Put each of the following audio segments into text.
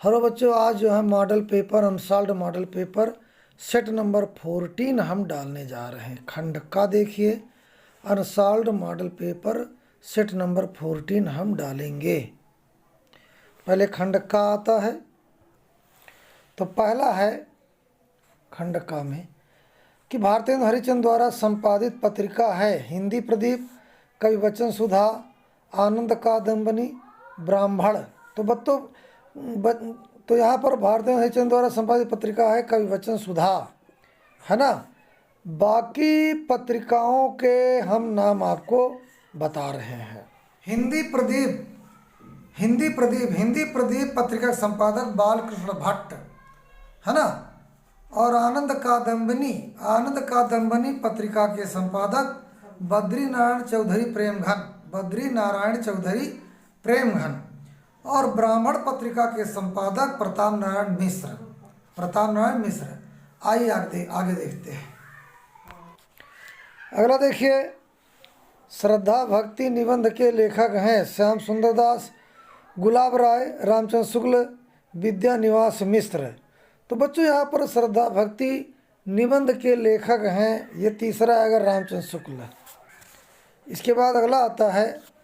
Hello बच्चों, आज जो है model paper unsolved model paper set number 14 हम डालने जा रहे हैं। खंड का देखिए, unsolved model paper set number 14 हम डालेंगे। पहले खंड का आता है, तो पहला है खंड का में कि भारतेंदु हरिश्चंद्र द्वारा संपादित पत्रिका है हिंदी प्रदीप, कविवचन सुधा, आनंद कादम्बनी, ब्राह्मण। तो बच्चों तो यहाँ पर भारतेंदु हरिश्चंद्र द्वारा संपादित पत्रिका है कविवचन सुधा, है ना। बाकी पत्रिकाओं के हम नाम आपको बता रहे हैं। हिंदी प्रदीप पत्रिका के संपादक बालकृष्ण भट्ट, है ना। और आनंद कादम्बनी पत्रिका के संपादक बद्रीनारायण चौधरी प्रेमघन। और ब्राह्मण पत्रिका के संपादक प्रताप नारायण मिश्र। आइए आगे देखते हैं। अगला देखिए, श्रद्धा भक्ति निबंध के लेखक हैं श्याम सुंदर दास, गुलाब राय, रामचंद्र शुक्ल, विद्या निवास मिश्र। तो बच्चों यहाँ पर श्रद्धा भक्ति निबंध के लेखक हैं, ये तीसरा आएगा रामचंद्र शुक्ल। इसके बाद अगला आता है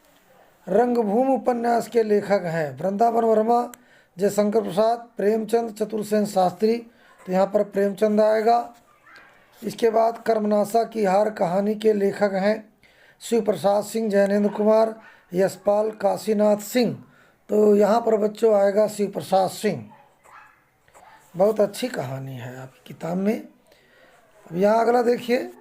रंगभूमि उपन्यास के लेखक हैं वृंदावन वर्मा, जयशंकर प्रसाद, प्रेमचंद, चतुर्सेन शास्त्री। तो यहाँ पर प्रेमचंद आएगा। इसके बाद कर्मनाशा की हार कहानी के लेखक हैं शिव प्रसाद सिंह, जैनेन्द्र कुमार, यशपाल, काशीनाथ सिंह। तो यहाँ पर बच्चों आएगा शिव प्रसाद सिंह। बहुत अच्छी कहानी है आपकी किताब में। अब यहाँ अगला देखिए,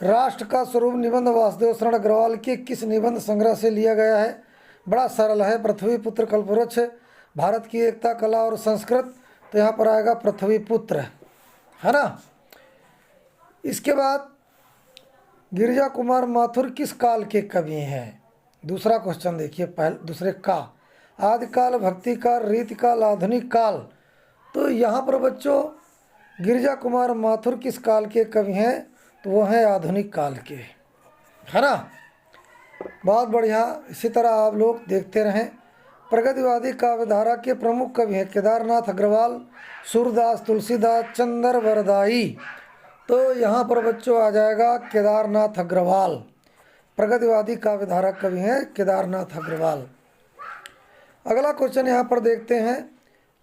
राष्ट्र का स्वरूप निबंध वासुदेव शरण अग्रवाल के किस निबंध संग्रह से लिया गया है? बड़ा सरल है, पृथ्वी पुत्र कल्पवृक्ष, भारत की एकता, कला और संस्कृत। तो यहाँ पर आएगा पृथ्वी पुत्र, है ना। इसके बाद गिरिजा कुमार माथुर किस काल के कवि हैं? दूसरा क्वेश्चन देखिए, दूसरे का आदिकाल, भक्ति काल, रीति काल, आधुनिक काल। तो यहाँ पर बच्चों गिरिजा कुमार माथुर किस काल के कवि हैं? तो वो है आधुनिक काल के, है ना। बहुत बढ़िया। इसी तरह आप लोग देखते रहें। प्रगतिवादी काव्यधारा के प्रमुख कवि हैं केदारनाथ अग्रवाल, सूरदास, तुलसीदास, चंद्र वरदाई। तो यहाँ पर बच्चों आ जाएगा केदारनाथ अग्रवाल। प्रगतिवादी काव्यधारा कवि हैं केदारनाथ अग्रवाल। अगला क्वेश्चन यहाँ पर देखते हैं,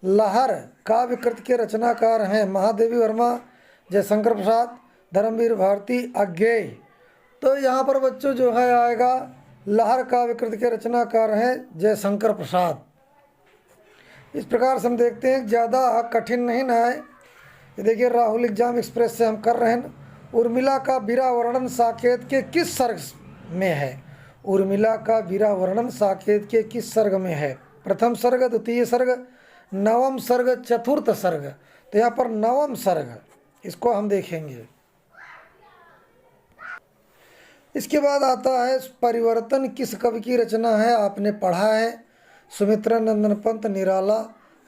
लहर काव्य कृति के रचनाकार हैं महादेवी वर्मा, जयशंकर प्रसाद, धर्मवीर भारती, अज्ञेय। तो यहाँ पर बच्चों जो है आएगा लहर काव्य कृति के रचनाकार हैं जयशंकर प्रसाद। इस प्रकार से हम देखते हैं, ज़्यादा कठिन नहीं ना है। ये देखिए, राहुल एग्जाम एक्सप्रेस से हम कर रहे हैं। उर्मिला का बीरा वर्णन साकेत के किस सर्ग में है? उर्मिला का बीरा वर्णन साकेत के किस सर्ग में है? प्रथम सर्ग, द्वितीय सर्ग, नवम सर्ग, चतुर्थ सर्ग। तो यहाँ पर नवम सर्ग, इसको हम देखेंगे। इसके बाद आता है परिवर्तन किस कवि की रचना है? आपने पढ़ा है, सुमित्रा नंदन पंत, निराला,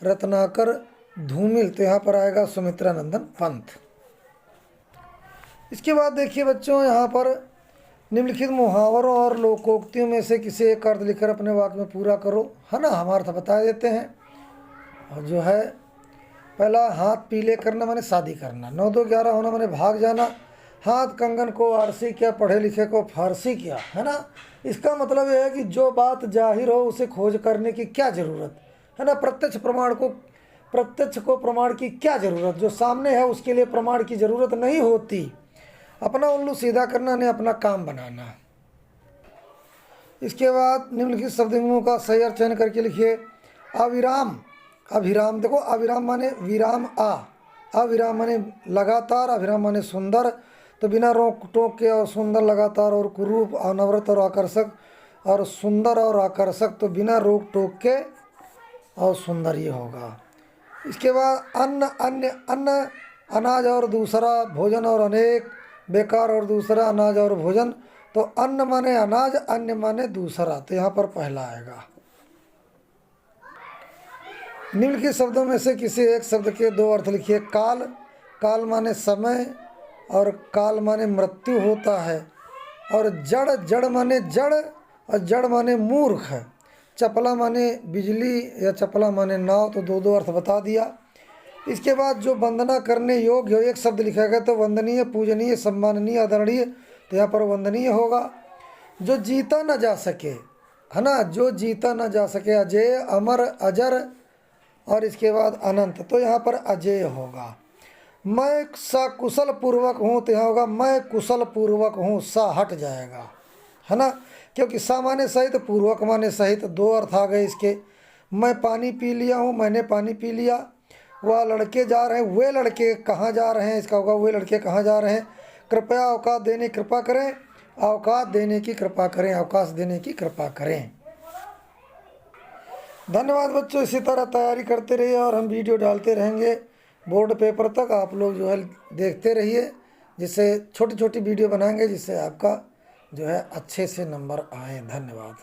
रत्नाकर, धूमिल। तो यहाँ पर आएगा सुमित्रा नंदन पंत। इसके बाद देखिए बच्चों, यहाँ पर निम्नलिखित मुहावरों और लोकोक्तियों में से किसी एक अर्थ लिखकर अपने वाक्य में पूरा करो, है ना। हम अर्थ बता देते हैं। और जो है पहला, हाथ पीले करना माने शादी करना, 9-2-11 होना माने भाग जाना, हाथ कंगन को आरसी किया, पढ़े लिखे को फारसी किया, है ना। इसका मतलब यह है कि जो बात जाहिर हो उसे खोज करने की क्या ज़रूरत, है ना। प्रत्यक्ष को प्रमाण की क्या ज़रूरत? जो सामने है उसके लिए प्रमाण की ज़रूरत नहीं होती। अपना उल्लू सीधा करना ने अपना काम बनाना। इसके बाद निम्नलिखित शब्दों का सही अर्थ चयन करके लिखिए। अभिराम देखो, अविराम माने विराम, अविराम माने लगातार, अभिराम माने सुंदर। तो बिना रोक टोक के और सुंदर, लगातार और कुरूप, अनवरत और आकर्षक, और सुंदर और आकर्षक। तो बिना रोक टोक के और सुंदर ये होगा। इसके बाद अन्न, अनाज और दूसरा, भोजन और अनेक, बेकार और दूसरा, अनाज और भोजन। तो अन्न माने अनाज, अन्य माने दूसरा। तो यहाँ पर पहला आएगा। निम्नलिखित शब्दों में से किसी एक शब्द के दो अर्थ लिखिए। काल माने समय और काल माने मृत्यु होता है। और जड़ माने जड़ और जड़ माने मूर्ख। चपला माने बिजली या चपला माने नाव, तो दो दो अर्थ बता दिया। इसके बाद जो वंदना करने योग्य हो, एक शब्द लिखा गया तो वंदनीय, पूजनीय, सम्माननीय, आदरणीय, तो यहाँ पर वंदनीय होगा। जो जीता न जा सके, है ना, जो जीता न जा सके, अजय, अमर, अजर, और इसके बाद अनंत, तो यहाँ पर अजय होगा। मैं सकुशल पूर्वक हूँ, तो यहाँ होगा मैं कुशल पूर्वक हूँ, सा हट जाएगा, है ना, क्योंकि सा माने सहित, पूर्वक माने सहित, दो अर्थ आ गए इसके। मैं पानी पी लिया हूँ, मैंने पानी पी लिया। वह लड़के जा रहे हैं, वे लड़के कहाँ जा रहे हैं, इसका होगा वे लड़के कहाँ जा रहे हैं। कृपया अवकाश देने की कृपा करें, अवकाश देने की कृपा करें, अवकाश देने की कृपा करें। धन्यवाद बच्चों, इसी तरह तैयारी करते रहिए और हम वीडियो डालते रहेंगे बोर्ड पेपर तक। आप लोग जो है देखते रहिए, जिससे छोटी छोटी वीडियो बनाएंगे जिससे आपका जो है अच्छे से नंबर आए। धन्यवाद।